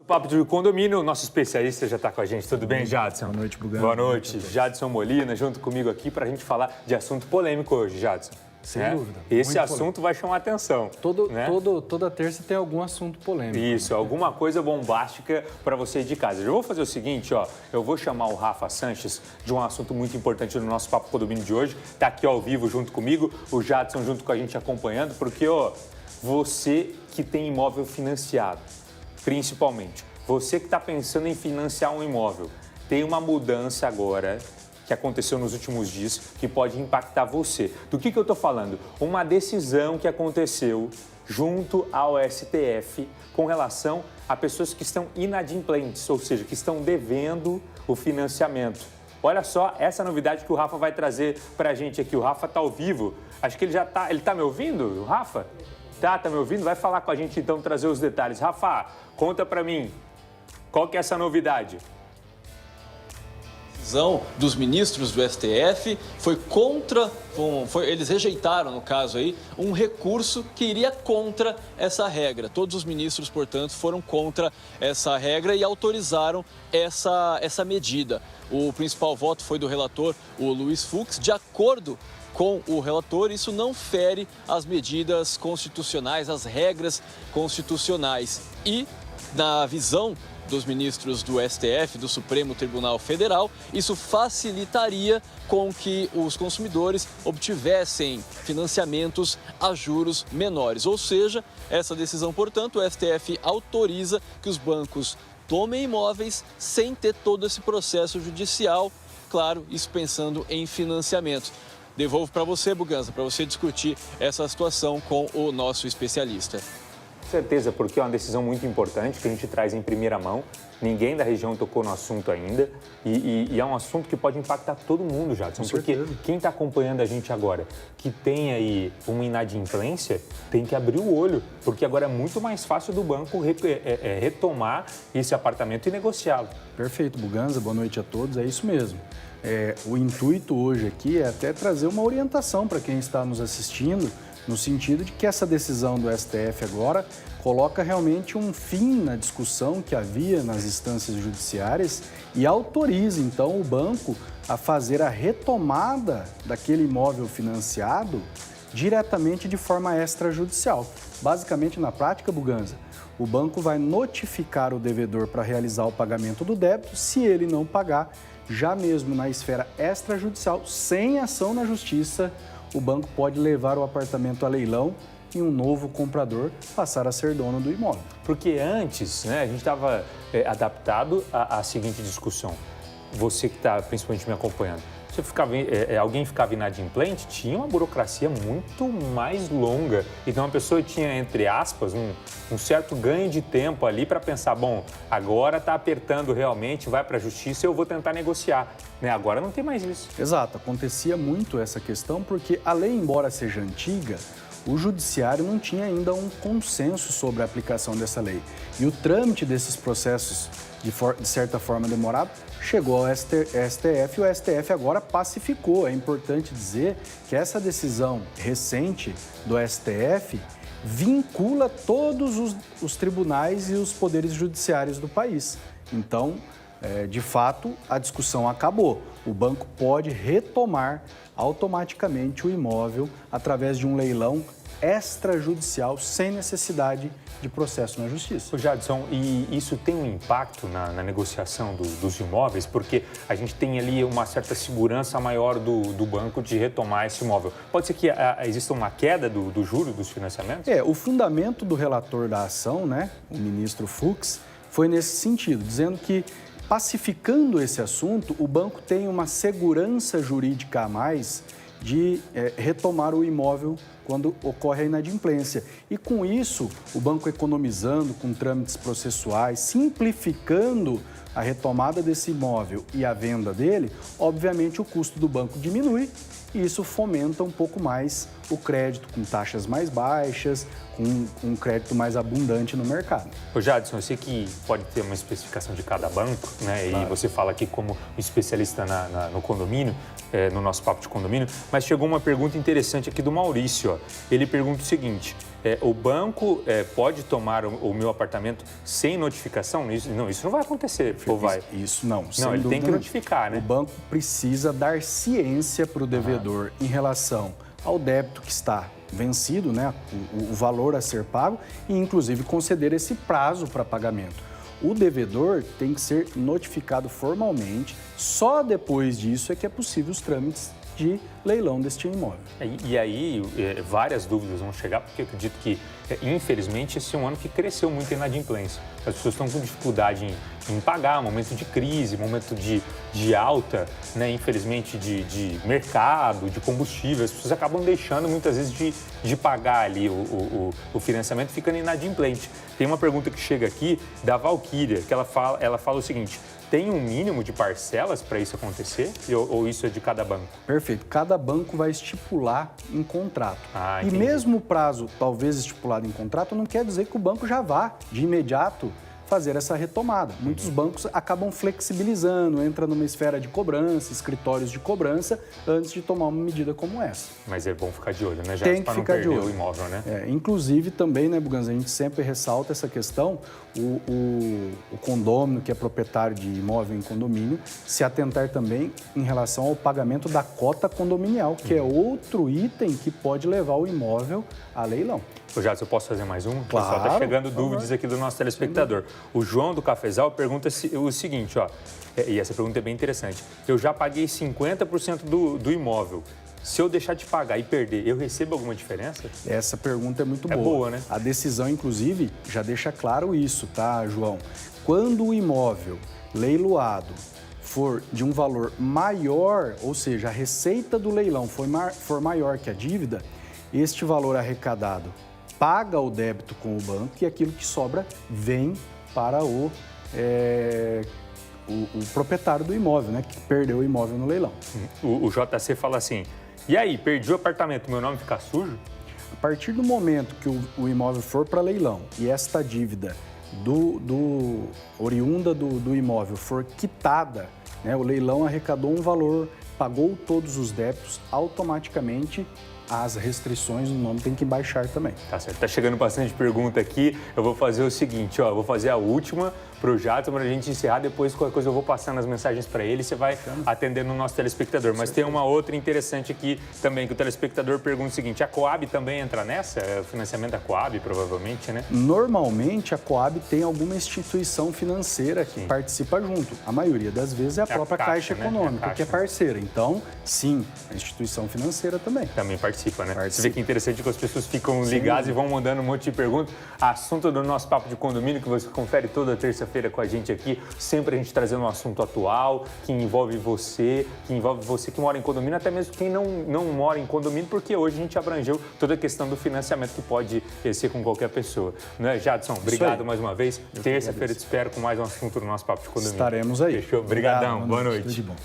Papo de Condomínio, o nosso especialista já está com a gente. Tudo bem, Jadson? Boa noite, Bugano. Boa noite. Jadson Molina, junto comigo aqui para a gente falar de assunto polêmico hoje, Jadson. Sem dúvida. Esse assunto vai chamar atenção. Toda terça tem algum assunto polêmico. Isso, alguma coisa bombástica para você de casa. Eu vou fazer o seguinte, ó, eu vou chamar o Rafa Sanches de um assunto muito importante no nosso Papo Condomínio de hoje. Está aqui ao vivo junto comigo, o Jadson junto com a gente acompanhando, porque, ó, você que tem imóvel financiado, principalmente, você que está pensando em financiar um imóvel, tem uma mudança agora que aconteceu nos últimos dias que pode impactar você. Do que eu estou falando? Uma decisão que aconteceu junto ao STF com relação a pessoas que estão inadimplentes, ou seja, que estão devendo o financiamento. Olha só essa novidade que o Rafa vai trazer para a gente aqui. O Rafa está ao vivo. Acho que ele já está... Ele está me ouvindo, o Rafa? Tá me ouvindo? Vai falar com a gente então, trazer os detalhes. Rafa, conta para mim, qual que é essa novidade? A decisão dos ministros do STF foi contra, eles rejeitaram, no caso aí, um recurso que iria contra essa regra. Todos os ministros, portanto, foram contra essa regra e autorizaram essa medida. O principal voto foi do relator, o Luiz Fux. De acordo com o relator, isso não fere as medidas constitucionais, as regras constitucionais. E, na visão dos ministros do STF, do Supremo Tribunal Federal, isso facilitaria com que os consumidores obtivessem financiamentos a juros menores. Ou seja, essa decisão, portanto, o STF autoriza que os bancos tomem imóveis sem ter todo esse processo judicial, claro, isso pensando em financiamento. Devolvo para você, Buganza, para você discutir essa situação com o nosso especialista. Certeza, porque é uma decisão muito importante que a gente traz em primeira mão. Ninguém da região tocou no assunto ainda e é um assunto que pode impactar todo mundo, Jadson. Porque quem está acompanhando a gente agora, que tem aí uma inadimplência, tem que abrir o olho, porque agora é muito mais fácil do banco retomar esse apartamento e negociá-lo. Perfeito, Buganza. Boa noite a todos. É isso mesmo. O intuito hoje aqui é até trazer uma orientação para quem está nos assistindo, no sentido de que essa decisão do STF agora coloca realmente um fim na discussão que havia nas instâncias judiciárias e autoriza, então, o banco a fazer a retomada daquele imóvel financiado diretamente de forma extrajudicial. Basicamente, na prática, Buganza, o banco vai notificar o devedor para realizar o pagamento do débito. Se ele não pagar, já mesmo na esfera extrajudicial, sem ação na justiça, o banco pode levar o apartamento a leilão e um novo comprador passar a ser dono do imóvel. Porque antes, né, a gente estava adaptado à seguinte discussão. Você que está principalmente me acompanhando, alguém ficava inadimplente, tinha uma burocracia muito mais longa. Então a pessoa tinha, entre aspas, um certo ganho de tempo ali para pensar, bom, agora está apertando realmente, vai para a justiça, eu vou tentar negociar. Né? Agora não tem mais isso. Exato, acontecia muito essa questão porque a lei, embora seja antiga, o judiciário não tinha ainda um consenso sobre a aplicação dessa lei. E o trâmite desses processos, de certa forma demorado, chegou ao STF e o STF agora pacificou. É importante dizer que essa decisão recente do STF vincula todos os tribunais e os poderes judiciários do país. Então, de fato, a discussão acabou. O banco pode retomar automaticamente o imóvel através de um leilão extrajudicial sem necessidade de processo na justiça. O Jadson, e isso tem um impacto na negociação dos imóveis, porque a gente tem ali uma certa segurança maior do banco de retomar esse imóvel. Pode ser que exista uma queda do juro dos financiamentos? O fundamento do relator da ação, né, o ministro Fux, foi nesse sentido, dizendo que, pacificando esse assunto, o banco tem uma segurança jurídica a mais de retomar o imóvel quando ocorre a inadimplência. E com isso, o banco economizando com trâmites processuais, simplificando a retomada desse imóvel e a venda dele, obviamente o custo do banco diminui e isso fomenta um pouco mais o crédito, com taxas mais baixas, com um crédito mais abundante no mercado. Ô Jadson, eu sei que pode ter uma especificação de cada banco, né? Claro. E você fala aqui como especialista no condomínio, no nosso papo de condomínio, mas chegou uma pergunta interessante aqui do Maurício, ó. Ele pergunta o seguinte: o banco pode tomar o meu apartamento sem notificação? Isso não vai acontecer, ou vai? Isso não. Não, ele tem que notificar, né? O banco precisa dar ciência para o devedor em relação ao débito que está vencido, né? O valor a ser pago e, inclusive, conceder esse prazo para pagamento. O devedor tem que ser notificado formalmente, só depois disso é que é possível os trâmites de leilão deste imóvel. E aí, várias dúvidas vão chegar, porque eu acredito que, infelizmente, esse é um ano que cresceu muito a inadimplência. As pessoas estão com dificuldade em pagar, momento de crise, momento de alta, né? Infelizmente, de mercado, de combustível. As pessoas acabam deixando, muitas vezes, de pagar ali o financiamento, ficando inadimplente. Tem uma pergunta que chega aqui da Valquíria, que ela fala o seguinte: tem um mínimo de parcelas para isso acontecer ou isso é de cada banco? Perfeito. Cada banco vai estipular em contrato. E Entendi. mesmo o prazo, talvez estipulado em contrato, não quer dizer que o banco já vá, de imediato, fazer essa retomada. Muitos bancos acabam flexibilizando, entra numa esfera de cobrança, escritórios de cobrança, antes de tomar uma medida como essa. Mas é bom ficar de olho, né? Já Tem que para não ficar de perder olho. o imóvel, né? Inclusive também, né, Buganza, a gente sempre ressalta essa questão, o condômino, que é proprietário de imóvel em condomínio, se atentar também em relação ao pagamento da cota condominial, que é outro item que pode levar o imóvel a leilão. Ô, Jadson, eu posso fazer mais um? Claro, Pessoal, tá chegando por dúvidas favor. aqui do nosso telespectador. O João do Cafezal pergunta o seguinte, ó, e essa pergunta é bem interessante. Eu já paguei 50% do imóvel. Se eu deixar de pagar e perder, eu recebo alguma diferença? Essa pergunta é muito boa. É boa, né? A decisão, inclusive, já deixa claro isso, tá, João? Quando o imóvel leiloado for de um valor maior, ou seja, a receita do leilão for maior que a dívida, este valor arrecadado paga o débito com o banco e aquilo que sobra vem para o proprietário do imóvel, né, que perdeu o imóvel no leilão. O JC fala assim: e aí, perdi o apartamento, meu nome fica sujo? A partir do momento que o imóvel for para leilão e esta dívida oriunda do imóvel for quitada, né, o leilão arrecadou um valor, pagou todos os débitos, automaticamente as restrições no nome tem que baixar também. Tá certo, tá chegando bastante pergunta aqui. Eu vou fazer o seguinte, ó, eu vou fazer a última pro Jadson para a gente encerrar. Depois, qualquer coisa, eu vou passando as mensagens para ele e você vai atendendo o nosso telespectador. Mas tem uma outra interessante aqui também, que o telespectador pergunta o seguinte: a Coab também entra nessa? É o financiamento da Coab, provavelmente, né? Normalmente, a Coab tem alguma instituição financeira que participa junto. A maioria das vezes é a própria Caixa né? Econômica, É a que é Caixa. parceira. Então, sim, a instituição financeira também. Também participa, né? Participa. Você vê que é interessante que as pessoas ficam ligadas e vão mandando um monte de perguntas. Assunto do nosso Papo de Condomínio, que você confere toda terça-feira com a gente aqui. Sempre a gente trazendo um assunto atual, que envolve você que mora em condomínio, até mesmo quem não mora em condomínio, porque hoje a gente abrangeu toda a questão do financiamento que pode ser com qualquer pessoa. Não é, Jadson? Obrigado mais uma vez. Terça-feira eu te espero com mais um assunto do nosso Papo de Condomínio. Estaremos aí. Fechou? Obrigadão. Obrigado, Boa Tudo noite. de bom.